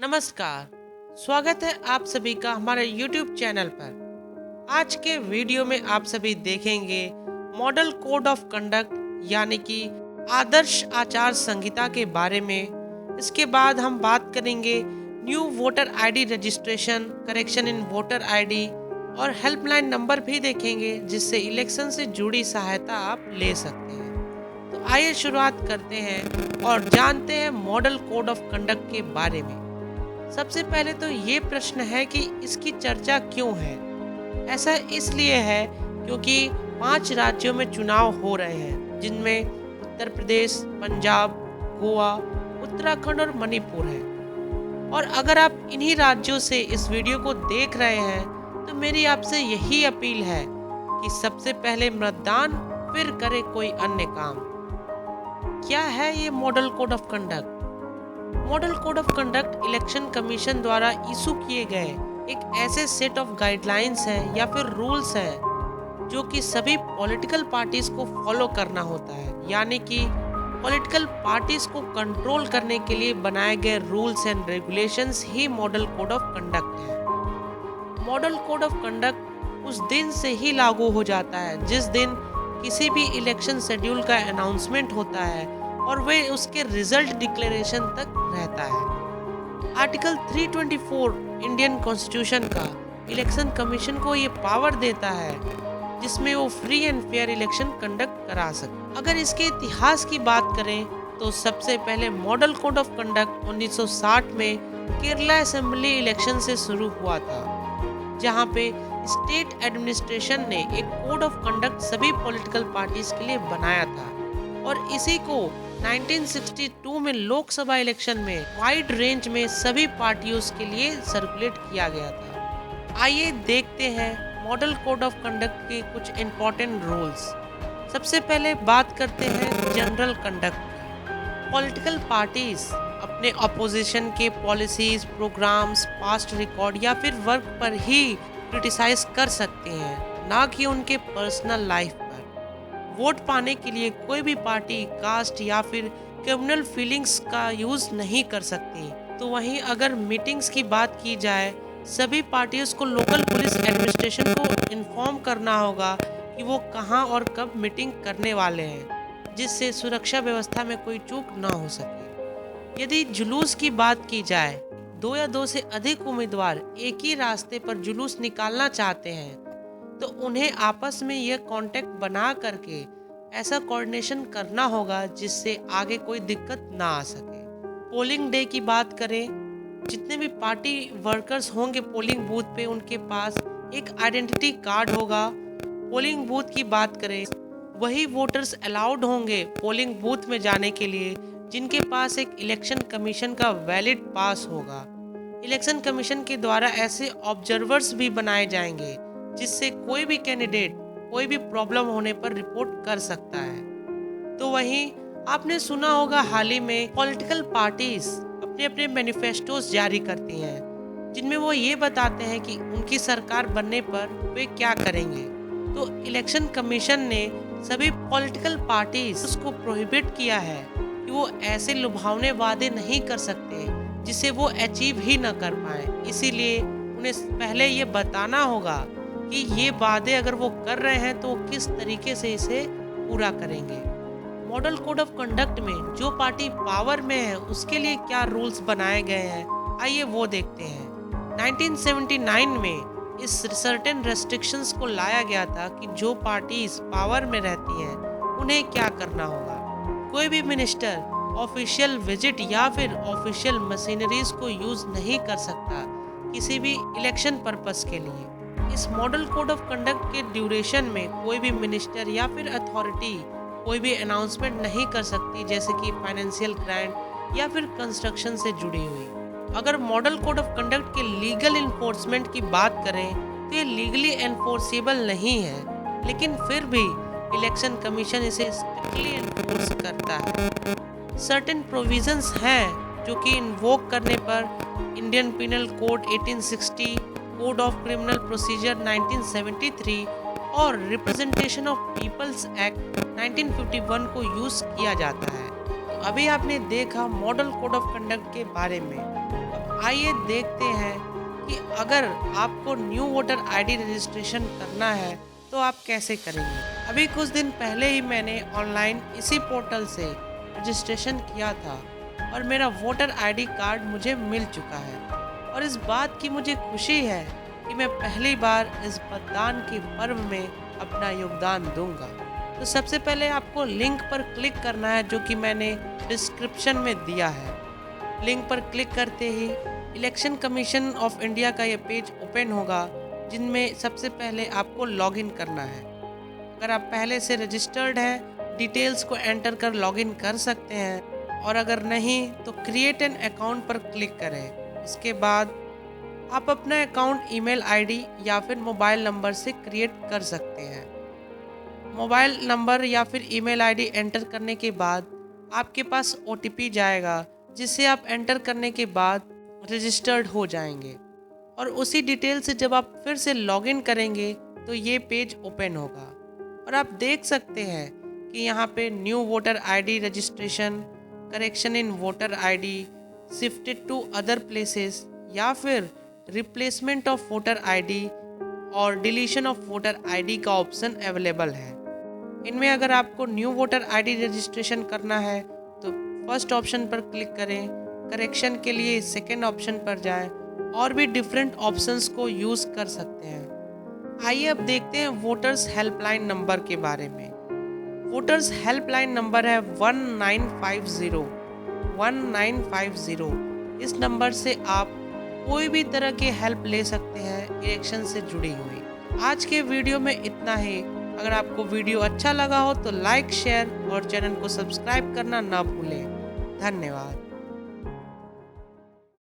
नमस्कार। स्वागत है आप सभी का हमारे YouTube चैनल पर। आज के वीडियो में आप सभी देखेंगे मॉडल कोड ऑफ कंडक्ट यानी कि आदर्श आचार संहिता के बारे में। इसके बाद हम बात करेंगे new voter ID registration, correction in voter ID और हेल्पलाइन नंबर भी देखेंगे जिससे इलेक्शन से जुड़ी सहायता आप ले सकते हैं। तो आइए शुरुआत करते हैं और जानते हैं मॉडल कोड ऑफ कंडक्ट के बारे में। सबसे पहले तो ये प्रश्न है कि इसकी चर्चा क्यों है। ऐसा इसलिए है क्योंकि 5 राज्यों में चुनाव हो रहे हैं जिनमें उत्तर प्रदेश, पंजाब, गोवा, उत्तराखंड और मणिपुर है। और अगर आप इन्हीं राज्यों से इस वीडियो को देख रहे हैं तो मेरी आपसे यही अपील है कि सबसे पहले मतदान, फिर करें कोई अन्य काम। क्या है ये model code of conduct? Model code of conduct election commission द्वारा इशू किए गए एक ऐसे सेट ऑफ गाइडलाइंस हैं या फिर रूल्स हैं जो कि सभी पॉलिटिकल पार्टीज को फॉलो करना होता है, यानी कि पॉलिटिकल पार्टीज को कंट्रोल करने के लिए बनाए गए rules and regulations he model code of conduct है। मॉडल कोड ऑफ कंडक्ट उस दिन से ही लागू हो जाता है जिस दिन किसी भी इलेक्शन शेड्यूल का अनाउंसमेंट होता है और वे उसके रिजल्ट डिक्लेरेशन तक रहता है। आर्टिकल 324 इंडियन कॉन्स्टिट्यूशन का इलेक्शन कमीशन को ये पावर देता है जिसमें वो free and fair election conduct करा सके। अगर इसके इतिहास की बात करें तो सबसे पहले मॉडल कोड ऑफ कंडक्ट 1960 में केरला असेंबली इलेक्शन से शुरू हुआ था, जहां पे स्टेट एडमिनिस्ट्रेशन ने एक कोड ऑफ कंडक्ट सभी पॉलिटिकल पार्टीज के लिए बनाया था और इसी को 1962 में लोकसभा इलेक्शन में वाइड रेंज में सभी पार्टियों के लिए सर्कुलेट किया गया था। आइए देखते हैं मॉडल कोड ऑफ कंडक्ट के कुछ इम्पोर्टेंट रूल्स। सबसे पहले बात करते हैं जनरल कंडक्ट। पॉलिटिकल पार्टीज अपने अपोजिशन के पॉलिसीज, प्रोग्राम्स, पास्ट रिकॉर्ड या फिर वर्क पर ही क्रिटिसाइज कर सकते हैं, ना कि उनके पर्सनल लाइफ पर। वोट पाने के लिए कोई भी पार्टी कास्ट या फिर कम्युनल फीलिंग्स का यूज नहीं कर सकती। तो वहीं अगर मीटिंग्स की बात की जाए, सभी पार्टियों को लोकल पुलिस एडमिनिस्ट्रेशन को इन्फॉर्म करना होगा कि वो कहां और कब मीटिंग करने वाले हैं, जिससे सुरक्षा व्यवस्था में कोई चूक ना हो सके। यदि जुलूस की बात की जाए, 2 या 2 से अधिक उम्मीदवार एक ही रास्ते पर जुलूस निकालना चाहते हैं तो उन्हें आपस में यह कांटेक्ट बना करके ऐसा कोऑर्डिनेशन करना होगा जिससे आगे कोई दिक्कत ना आ सके। पोलिंग डे की बात करें, जितने भी पार्टी वर्कर्स होंगे पोलिंग बूथ पे उनके पास एक आइडेंटिटी कार्ड होगा। पोलिंग बूथ की बात करें, वही वोटर्स अलाउड होंगे पोलिंग बूथ में जाने के लिए जिनके पास एक इलेक्शन कमीशन का वैलिड पास होगा। इलेक्शन कमीशन के द्वारा ऐसे ऑब्जर्वर्स भी बनाए जाएंगे जिससे कोई भी कैंडिडेट कोई भी प्रॉब्लम होने पर रिपोर्ट कर सकता है। तो वहीं आपने सुना होगा हाल ही में पॉलिटिकल पार्टीज अपने अपने मैनिफेस्टोस जारी करती हैं जिनमें वो ये बताते हैं कि उनकी सरकार बनने पर वे क्या करेंगे। तो इलेक्शन कमीशन ने सभी पॉलिटिकल पार्टीज उसको प्रोहिबिट किया है कि वो ऐसे लुभावने वादे नहीं कर सकते जिसे वो अचीव ही न कर पाए। इसीलिए उन्हें पहले ये बताना होगा कि ये वादे अगर वो कर रहे हैं तो किस तरीके से इसे पूरा करेंगे। मॉडल कोड ऑफ कंडक्ट में जो पार्टी पावर में है उसके लिए क्या रूल्स बनाए गए हैं, आइए वो देखते हैं। 1979 में इस सर्टेन रेस्ट्रिक्शंस को लाया गया था कि जो पार्टीज पावर में रहती हैं उन्हें क्या करना होगा। कोई भी मिनिस्टर ऑफिशियल विजिट या फिर ऑफिशियल मशीनरीज को यूज नहीं कर सकता किसी भी इलेक्शन पर्पस के लिए। इस मॉडल कोड ऑफ कंडक्ट के ड्यूरेशन में कोई भी मिनिस्टर या फिर अथॉरिटी कोई भी अनाउंसमेंट नहीं कर सकती, जैसे कि फाइनेंशियल ग्रांट या फिर कंस्ट्रक्शन से जुड़ी हुई। अगर मॉडल कोड ऑफ कंडक्ट के लीगल इन्फोर्समेंट की बात करें तो ये लीगली एनफोर्सेबल नहीं है, लेकिन फिर भी इलेक्शन कमीशन इसे स्ट्रिक्टली एनफोर्स करता है। सर्टेन प्रोविजंस हैं जो कि इन्वोक करने पर Indian penal code 1860, code of criminal procedure 1973 और रिप्रेजेंटेशन ऑफ पीपल्स एक्ट 1951 को यूज किया जाता है। तो अभी आपने देखा मॉडल कोड ऑफ कंडक्ट के बारे में। अब आइए देखते हैं कि अगर आपको न्यू वोटर आईडी रजिस्ट्रेशन करना है तो आप कैसे करेंगे। अभी कुछ दिन पहले ही मैंने ऑनलाइन इसी पोर्टल से रजिस्ट्रेशन किया था और मेरा वोटर आईडी कार्ड मुझे मिल चुका है और इस बात की मुझे खुशी है कि मैं पहली बार इस मतदान के पर्व में अपना योगदान दूंगा। तो सबसे पहले आपको लिंक पर क्लिक करना है जो कि मैंने डिस्क्रिप्शन में दिया है। लिंक पर क्लिक करते ही इलेक्शन कमीशन ऑफ इंडिया का ये पेज ओपन होगा जिनमें सबसे पहले आपको लॉगिन करना है। अगर आप पहले से रजिस्टर्ड हैं डिटेल्स को एंटर कर लॉगिन कर सकते हैं और अगर नहीं तो क्रिएट एन अकाउंट पर क्लिक करें। इसके बाद आप अपना अकाउंट ईमेल आईडी या फिर मोबाइल नंबर से क्रिएट कर सकते हैं। मोबाइल नंबर या फिर ईमेल आईडी एंटर करने के बाद आपके पास ओटीपी जाएगा जिसे आप एंटर करने के बाद रजिस्टर्ड हो जाएंगे और उसी डिटेल से जब आप फिर से लॉगिन करेंगे तो ये पेज ओपन होगा और आप देख सकते हैं कि यहाँ पे new voter ID registration, correction in voter ID, shifted to other places या फिर रिप्लेसमेंट ऑफ वोटर आईडी और डिलीशन ऑफ वोटर आईडी का ऑप्शन अवेलेबल है। इनमें अगर आपको न्यू वोटर आईडी रजिस्ट्रेशन करना है तो फर्स्ट ऑप्शन पर क्लिक करें, करेक्शन के लिए सेकेंड ऑप्शन पर जाएं और भी डिफरेंट ऑप्शंस को यूज़ कर सकते हैं। आइए अब देखते हैं वोटर्स हेल्पलाइन नंबर के बारे में। वोटर्स हेल्पलाइन नंबर है 1950। इस नंबर से आप कोई भी तरह की हेल्प ले सकते हैं इलेक्शन से जुड़ी हुई। आज के वीडियो में इतना ही। अगर आपको वीडियो अच्छा लगा हो तो लाइक, शेयर और चैनल को सब्सक्राइब करना ना भूलें। धन्यवाद।